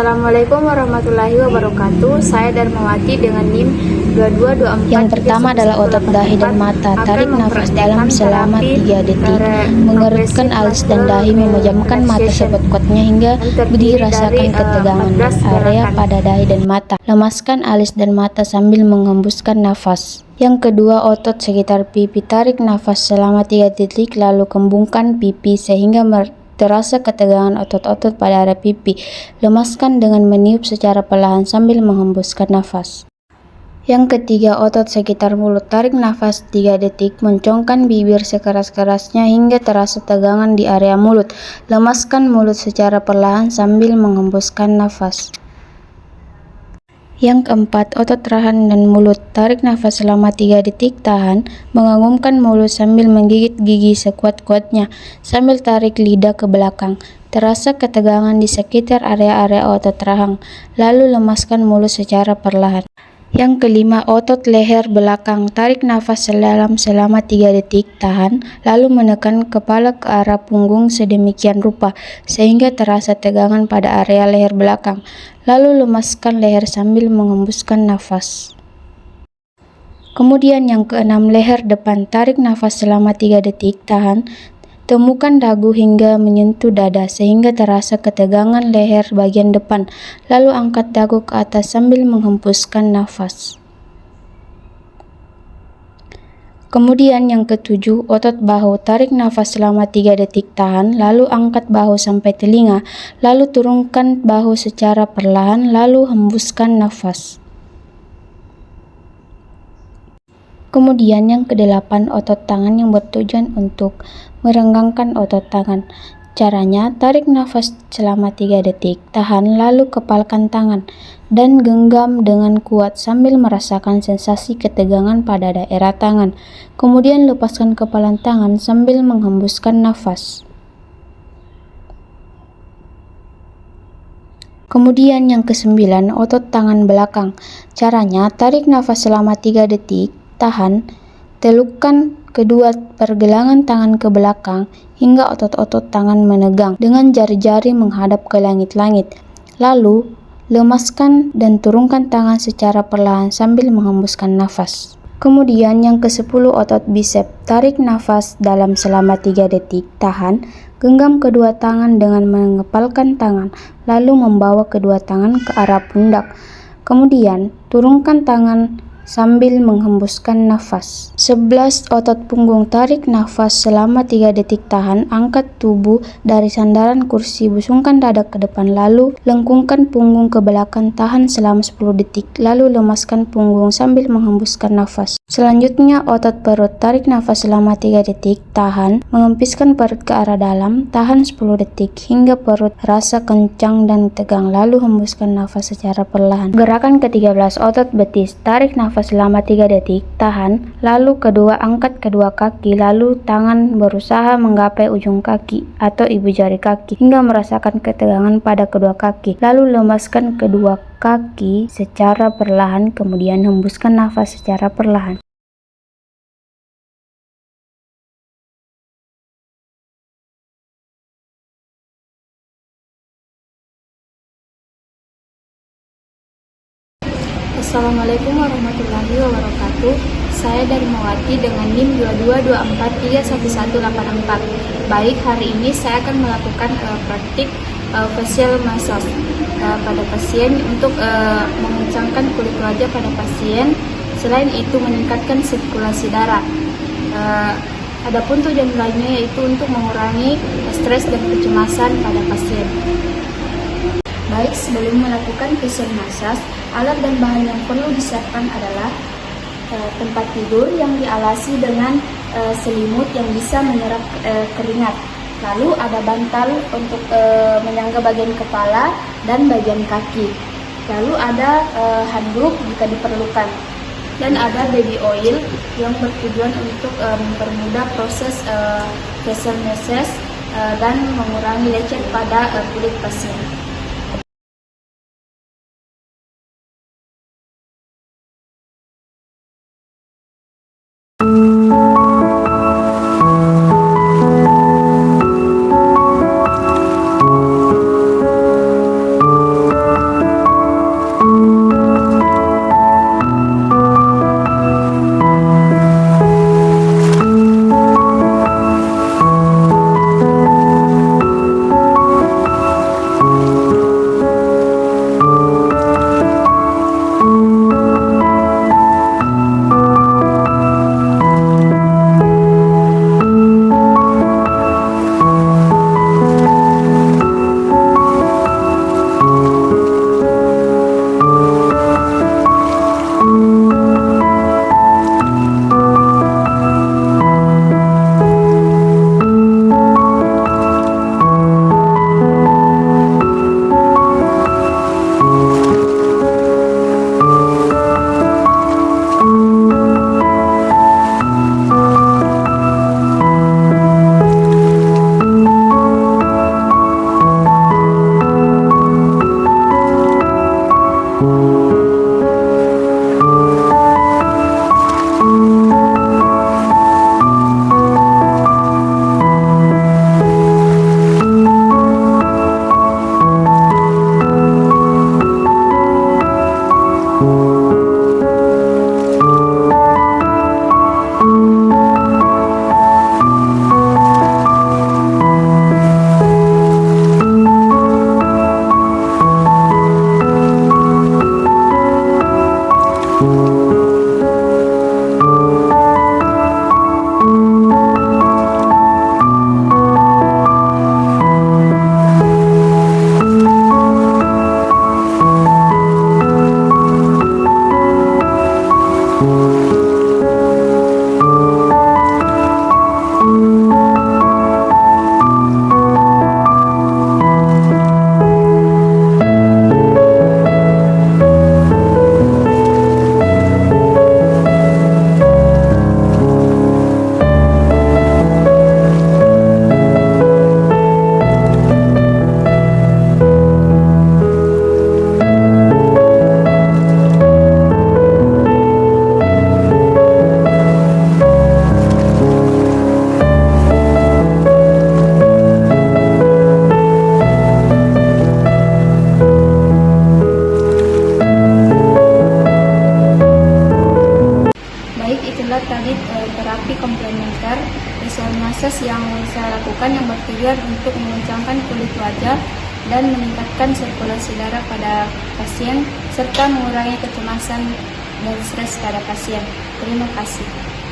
Assalamualaikum warahmatullahi wabarakatuh. Saya Darmawati dengan NIM 2224. Yang pertama adalah otot dahi dan mata. Tarik nafas dalam selama 3 detik. Mengerutkan alis dan dahi, memejamkan mata sekuat-kuatnya hingga berdiri, rasakan ketegangan di area pada dahi dan mata. Lemaskan alis dan mata sambil menghembuskan nafas. Yang kedua, otot sekitar pipi. Tarik nafas selama 3 detik, lalu kembungkan pipi sehingga terasa ketegangan otot-otot pada area pipi. Lemaskan dengan meniup secara perlahan sambil menghembuskan nafas. Yang ketiga, otot sekitar mulut. Tarik nafas 3 detik, mencongkan bibir sekeras-kerasnya hingga terasa tegangan di area mulut. Lemaskan mulut secara perlahan sambil menghembuskan nafas. Yang keempat, otot rahang dan mulut. Tarik nafas selama 3 detik, tahan, mengagumkan mulut sambil menggigit gigi sekuat-kuatnya, sambil tarik lidah ke belakang. Terasa ketegangan di sekitar area-area otot rahang, lalu lemaskan mulut secara perlahan. Yang kelima, otot leher belakang. Tarik nafas dalam selama 3 detik, tahan, lalu menekan kepala ke arah punggung sedemikian rupa sehingga terasa tegangan pada area leher belakang. Lalu lemaskan leher sambil menghembuskan nafas. Kemudian yang keenam, leher depan. Tarik nafas selama 3 detik, tahan, temukan dagu hingga menyentuh dada sehingga terasa ketegangan leher bagian depan. Lalu angkat dagu ke atas sambil menghembuskan nafas. Kemudian yang ketujuh, otot bahu. Tarik nafas selama 3 detik, tahan, lalu angkat bahu sampai telinga, lalu turunkan bahu secara perlahan, lalu hembuskan nafas. Kemudian yang kedelapan, otot tangan yang bertujuan untuk merenggangkan otot tangan. Caranya, tarik nafas selama 3 detik, tahan, lalu kepalkan tangan, dan genggam dengan kuat sambil merasakan sensasi ketegangan pada daerah tangan. Kemudian lepaskan kepalan tangan sambil menghembuskan nafas. Kemudian yang kesembilan, otot tangan belakang. Caranya, tarik nafas selama 3 detik, tahan, telukkan kedua pergelangan tangan ke belakang hingga otot-otot tangan menegang dengan jari-jari menghadap ke langit-langit. Lalu, lemaskan dan turunkan tangan secara perlahan sambil menghembuskan nafas. Kemudian yang ke-10, otot bisep. Tarik nafas dalam selama 3 detik, tahan, genggam kedua tangan dengan mengepalkan tangan, lalu membawa kedua tangan ke arah pundak. Kemudian, turunkan tangan sambil menghembuskan nafas. 11, otot punggung. Tarik nafas selama 3 detik, tahan, angkat tubuh dari sandaran kursi, busungkan dada ke depan, lalu lengkungkan punggung ke belakang, tahan selama 10 detik, lalu lemaskan punggung sambil menghembuskan nafas. Selanjutnya, otot perut. Tarik nafas selama 3 detik, tahan, mengempiskan perut ke arah dalam, tahan 10 detik hingga perut rasa kencang dan tegang, lalu hembuskan nafas secara perlahan. Gerakan ke-13, otot betis. Tarik nafas selama 3 detik, tahan, lalu angkat kedua kaki, lalu tangan berusaha menggapai ujung kaki atau ibu jari kaki hingga merasakan ketegangan pada kedua kaki, lalu lemaskan kedua kaki secara perlahan, kemudian hembuskan nafas secara perlahan. Assalamualaikum warahmatullahi wabarakatuh. Saya Darmawati dengan NIM 2224311184. Baik, hari ini saya akan melakukan praktik facial massage pada pasien untuk mengencangkan kulit wajah pada pasien. Selain itu meningkatkan sirkulasi darah. Adapun tujuan lainnya yaitu untuk mengurangi stres dan kecemasan pada pasien. Baik, sebelum melakukan facial massage, alat dan bahan yang perlu disiapkan adalah tempat tidur yang dialasi dengan selimut yang bisa menyerap keringat. Lalu ada bantal untuk menyangga bagian kepala dan bagian kaki. Lalu ada handuk jika diperlukan. Dan ada baby oil yang bertujuan untuk mempermudah proses facial massage dan mengurangi lecet pada kulit pasien. Tadi terapi komplementer facial massage yang saya lakukan yang bertujuan untuk mengencangkan kulit wajah dan meningkatkan sirkulasi darah pada pasien serta mengurangi kecemasan dan stres pada pasien. Terima kasih.